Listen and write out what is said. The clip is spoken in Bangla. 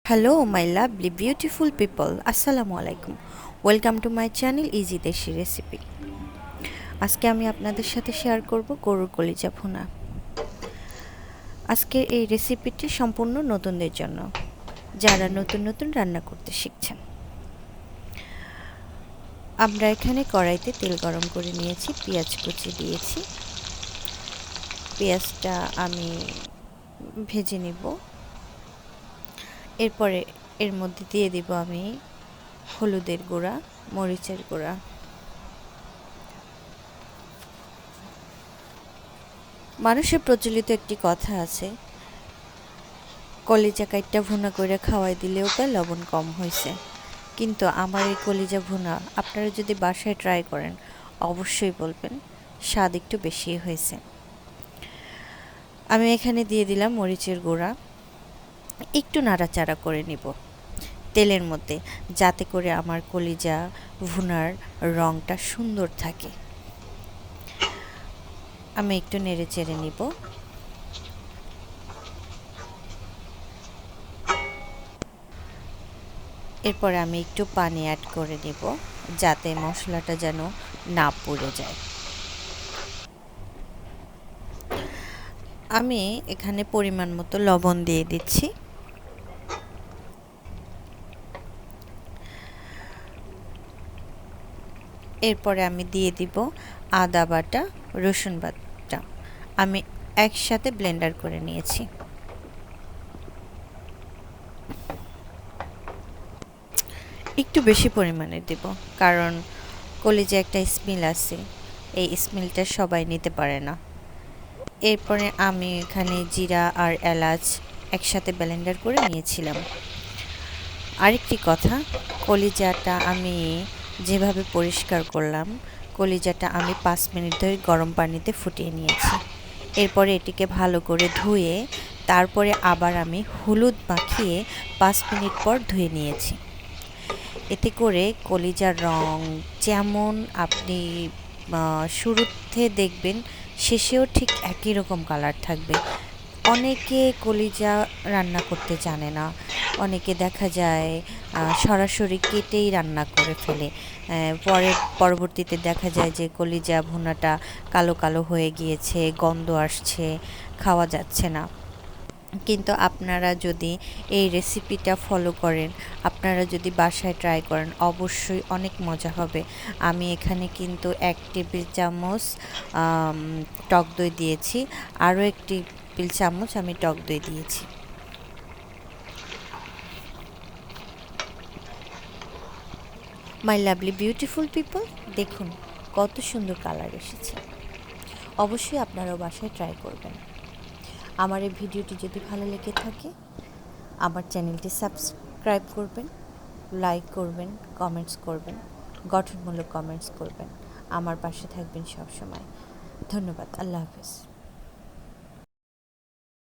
Hello, my lovely, beautiful people. Assalamu alaikum. Welcome to my channel easy দেশি রেসিপি। আজকে আমি আপনাদের সাথে শেয়ার করব গরুর কলিজা ভুনা। আজকের এই রেসিপিটি সম্পূর্ণ নতুনদের জন্য, যারা নতুন নতুন রান্না করতে শিখছেন। আমরা এখানে কড়াইতে তেল গরম করে নিয়েছি, পেঁয়াজ কুচি দিয়েছি। পেঁয়াজটা আমি ভেজে নিব। এরপরে এর মধ্যে দিয়ে দিব আমি হলুদের গুঁড়া, মরিচের গুঁড়া। মানুষের প্রচলিত একটি কথা আছে, কলিজা কাইটটা ভুনা করে খাওয়াই দিলেও কয় লবণ কম হয়েছে। কিন্তু আমার এই কলিজা ভুনা আপনারা যদি বাসায় ট্রাই করেন অবশ্যই বলবেন স্বাদ একটু বেশি হয়েছে। আমি এখানে দিয়ে দিলাম মরিচের গুঁড়া, একটু নাড়াচাড়া করে নিব তেলের মধ্যে, যাতে করে আমার কলিজা ভুনার রঙটা সুন্দর থাকে। আমি একটু নেড়ে চেড়ে নিব। এরপরে আমি একটু পানি অ্যাড করে নেব, যাতে মশলাটা যেন না পুড়ে যায়। আমি এখানে পরিমাণ মতো লবণ দিয়ে দিচ্ছি। এরপরে আমি দিয়ে দিব আদা বাটা, রসুন বাটা। আমি একসাথে ব্লেন্ডার করে নিয়েছি। একটু বেশি পরিমাণে দেব, কারণ কলিজা একটা স্মেল আছে, এই স্মেলটা সবাই নিতে পারে না। এরপরে আমি এখানে জিরা আর এলাচ একসাথে ব্লেন্ডার করে নিয়েছিলাম। আরেকটি কথা, কলিজাটা আমি যেভাবে পরিষ্কার করলাম, কলিজাটা আমি 5 মিনিট ধরে গরম পানিতে ফুটিয়ে নিয়েছি। এরপরে এটিকে ভালো করে ধুয়ে তারপরে আবার আমি হলুদ মাখিয়ে 5 মিনিট পর ধুয়ে নিয়েছি। এতে করে কলিজার রং যেমন আপনি শুরুতে দেখবেন, শেষেও ঠিক একই রকম কালার থাকবে। অনেকে কলিজা রান্না করতে জানে না, অনেকে দেখা যায় সরাসরি কেটেই রান্না করে ফেলে। পরবর্তীতে দেখা যায় যে কলিজা ভুনাটা কালো কালো হয়ে গিয়েছে, গন্ধ আসছে, খাওয়া যাচ্ছে না। কিন্তু আপনারা যদি এই রেসিপিটা ফলো করেন, আপনারা যদি বাসায় ট্রাই করেন, অবশ্যই অনেক মজা হবে। আমি এখানে কিন্তু 1 টেবিল চামচ টক দই দিয়েছি, আরও 1 টেবিল চামচ আমি টক দই দিয়েছি। মাই লাভলি বিউটিফুল পিপল, দেখুন কত সুন্দর কালার এসেছে। অবশ্যই আপনারাও বাসায় ট্রাই করবেন। আমার এই ভিডিওটি যদি ভালো লেগে থাকে, আমার চ্যানেলটি সাবস্ক্রাইব করবেন, লাইক করবেন, কমেন্টস করবেন, গঠনমূলক কমেন্টস করবেন। আমার পাশে থাকবেন সব সময়। ধন্যবাদ। আল্লাহ হাফেজ।